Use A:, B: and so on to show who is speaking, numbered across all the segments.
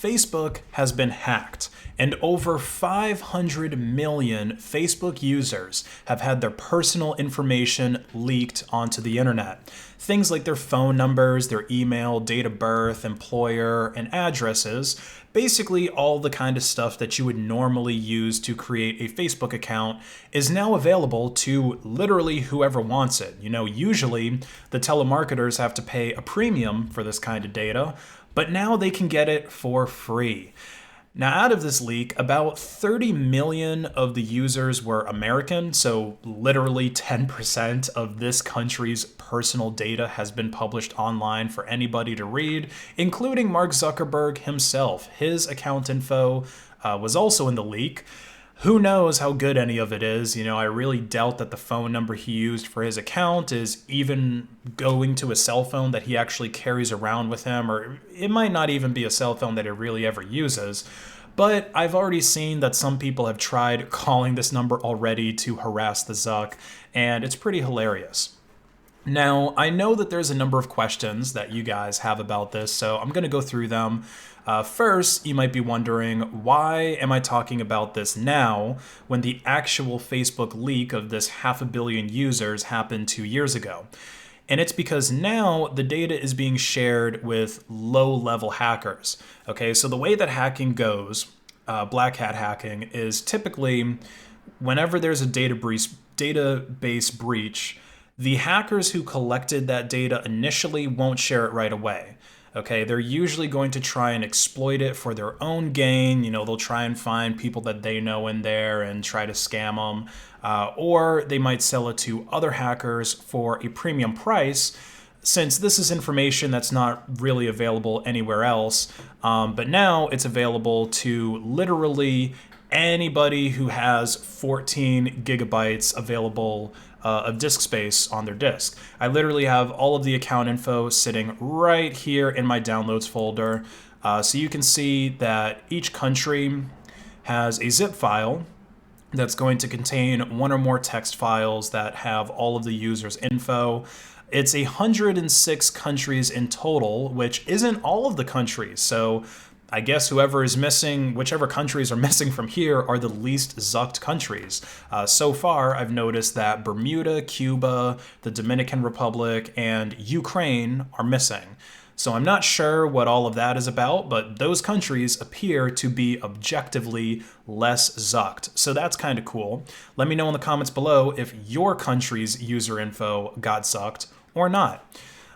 A: Facebook has been hacked, and over 500 million Facebook users have had their personal information leaked onto the internet. Things like their phone numbers, their email, date of birth, employer, and addresses. Basically, all the kind of stuff that you would normally use to create a Facebook account is now available to literally whoever wants it. You know, usually the telemarketers have to pay a premium for this kind of data, but now they can get it for free. Now, out of this leak, about 30 million of the users were American, so literally 10% of this country's personal data has been published online for anybody to read, including Mark Zuckerberg himself. His account info was also in the leak. Who knows how good any of it is? You know, I really doubt that the phone number he used for his account is even going to a cell phone that he actually carries around with him, or it might not even be a cell phone that he really ever uses. But I've already seen that some people have tried calling this number already to harass the Zuck, and it's pretty hilarious. Now, I know that there's a number of questions that you guys have about this, so I'm going to go through them. First, you might be wondering, why am I talking about this now when the actual Facebook leak of this 500 million users happened 2 years ago? And it's because now the data is being shared with low-level hackers. Okay, so the way that hacking goes, black hat hacking, is typically whenever there's a database breach, the hackers who collected that data initially won't share it right away. Okay, they're usually going to try and exploit it for their own gain. You know, they'll try and find people that they know in there and try to scam them. Or they might sell it to other hackers for a premium price, since this is information that's not really available anywhere else. But now it's available to literally anybody who has 14 gigabytes available of disk space on their disk. I literally have all of the account info sitting right here in my downloads folder. So you can see that each country has a zip file that's going to contain one or more text files that have all of the users' info. It's 106 countries in total, which isn't all of the countries. So I guess whoever is missing, whichever countries are missing from here, are the least zucked countries. So far, I've noticed that Bermuda, Cuba, the Dominican Republic, and Ukraine are missing. So I'm not sure what all of that is about, but those countries appear to be objectively less zucked. So that's kind of cool. Let me know in the comments below if your country's user info got zucked or not.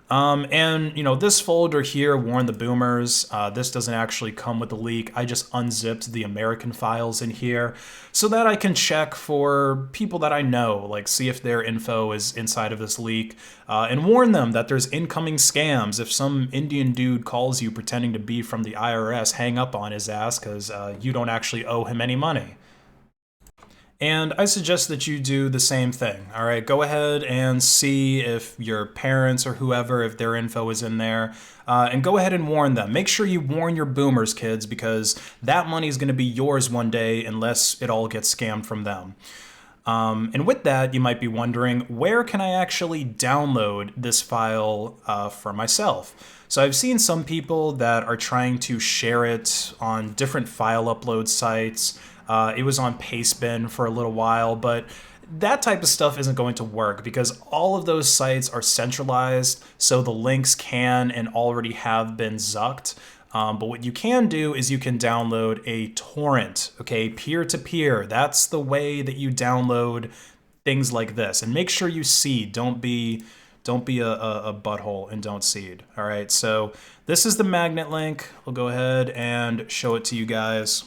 A: And, you know, this folder here, Warn the Boomers, this doesn't actually come with the leak. I just unzipped the American files in here so that I can check for people that I know, like see if their info is inside of this leak, and warn them that there's incoming scams. If some Indian dude calls you pretending to be from the IRS, hang up on his ass because you don't actually owe him any money. And I suggest that you do the same thing, all right? Go ahead and see if your parents or whoever, if their info is in there, and go ahead and warn them. Make sure you warn your boomers, kids, because that money is going to be yours one day unless it all gets scammed from them. And with that, you might be wondering, where can I actually download this file for myself? So I've seen some people that are trying to share it on different file upload sites. It was on Pastebin for a little while, but that type of stuff isn't going to work because all of those sites are centralized, so the links can and already have been zucked. But what you can do is you can download a torrent, okay, peer-to-peer. That's the way that you download things like this. And make sure you seed. Don't be a butthole and don't seed. All right, so this is the magnet link. We'll go ahead and show it to you guys.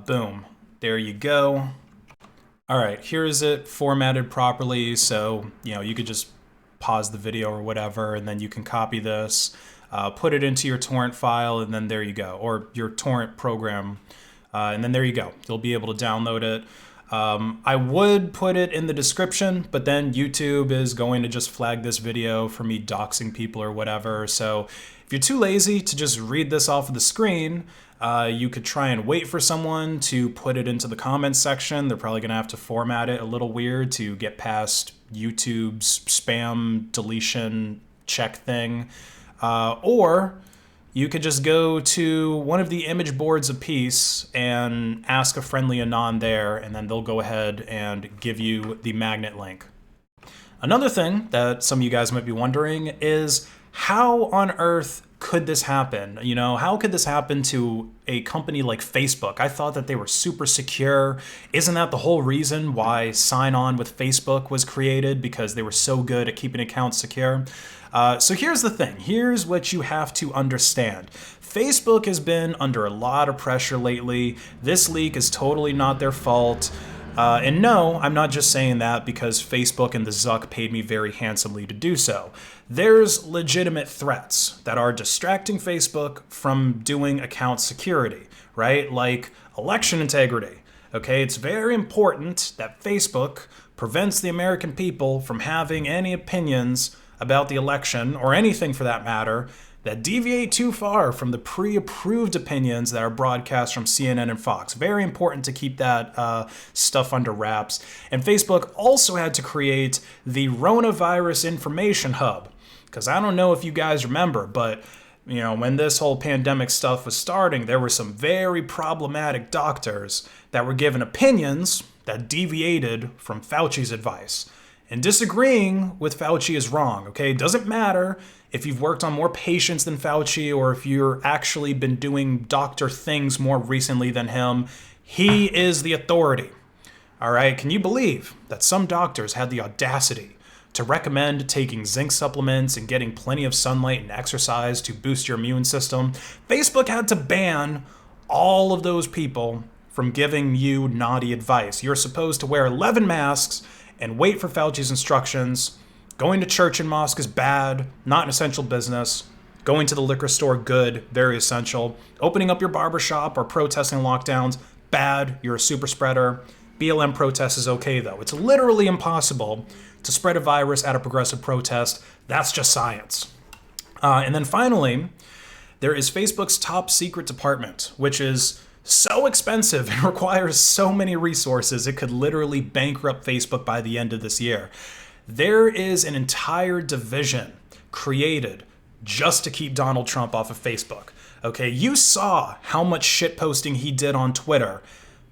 A: Boom, there you go. All right, here is it formatted properly. So, you know, you could just pause the video or whatever, and then you can copy this, put it into your torrent file, and then there you go, or your torrent program, and then there you go. You'll be able to download it. I would put it in the description, but then YouTube is going to just flag this video for me doxing people or whatever. So if you're too lazy to just read this off of the screen, you could try and wait for someone to put it into the comments section. They're probably going to have to format it a little weird to get past YouTube's spam deletion check thing. Or you could just go to one of the image boards of peace and ask a friendly anon there, and then they'll go ahead and give you the magnet link. Another thing that some of you guys might be wondering is, how on earth could this happen? You know, how could this happen to a company like Facebook? I thought that they were super secure. Isn't that the whole reason why Sign On with Facebook was created? Because they were so good at keeping accounts secure? So here's the thing. Here's what you have to understand. Facebook has been under a lot of pressure lately. This leak is totally not their fault. And no, I'm not just saying that because Facebook and the Zuck paid me very handsomely to do so. There's legitimate threats that are distracting Facebook from doing account security, right? Like election integrity. Okay, it's very important that Facebook prevents the American people from having any opinions about the election, or anything for that matter, that deviate too far from the pre-approved opinions that are broadcast from CNN and Fox. Very important to keep that stuff under wraps. And Facebook also had to create the Coronavirus Information Hub. Because I don't know if you guys remember, but you know, when this whole pandemic stuff was starting, there were some very problematic doctors that were given opinions that deviated from Fauci's advice. And disagreeing with Fauci is wrong, okay? It doesn't matter if you've worked on more patients than Fauci or if you're actually been doing doctor things more recently than him. He is the authority, all right? Can you believe that some doctors had the audacity to recommend taking zinc supplements and getting plenty of sunlight and exercise to boost your immune system? Facebook had to ban all of those people from giving you naughty advice. You're supposed to wear 11 masks and wait for Fauci's instructions. Going to church and mosque is bad, not an essential business. Going to the liquor store, good, very essential. Opening up your barbershop or protesting lockdowns, bad, you're a super spreader. BLM protest is okay though. It's literally impossible to spread a virus at a progressive protest. That's just science. And then finally, there is Facebook's top secret department, which is so expensive and requires so many resources, it could literally bankrupt Facebook by the end of this year. There is an entire division created just to keep Donald Trump off of Facebook. Okay, you saw how much shitposting he did on Twitter,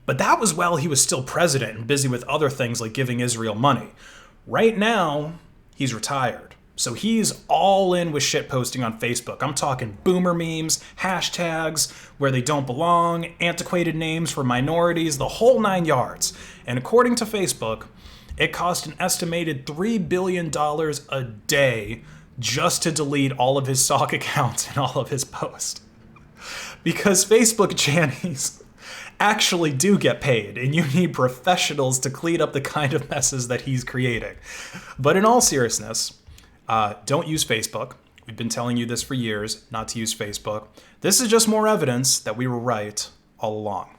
A: but that was while he was still president and busy with other things like giving Israel money. Right now, he's retired. So he's all in with shitposting on Facebook. I'm talking boomer memes, hashtags where they don't belong, antiquated names for minorities, the whole 9 yards. And according to Facebook, it cost an estimated $3 billion a day just to delete all of his stock accounts and all of his posts. Because Facebook Jannies actually do get paid, and you need professionals to clean up the kind of messes that he's creating. But in all seriousness, don't use Facebook. We've been telling you this for years, not to use Facebook. This is just more evidence that we were right all along.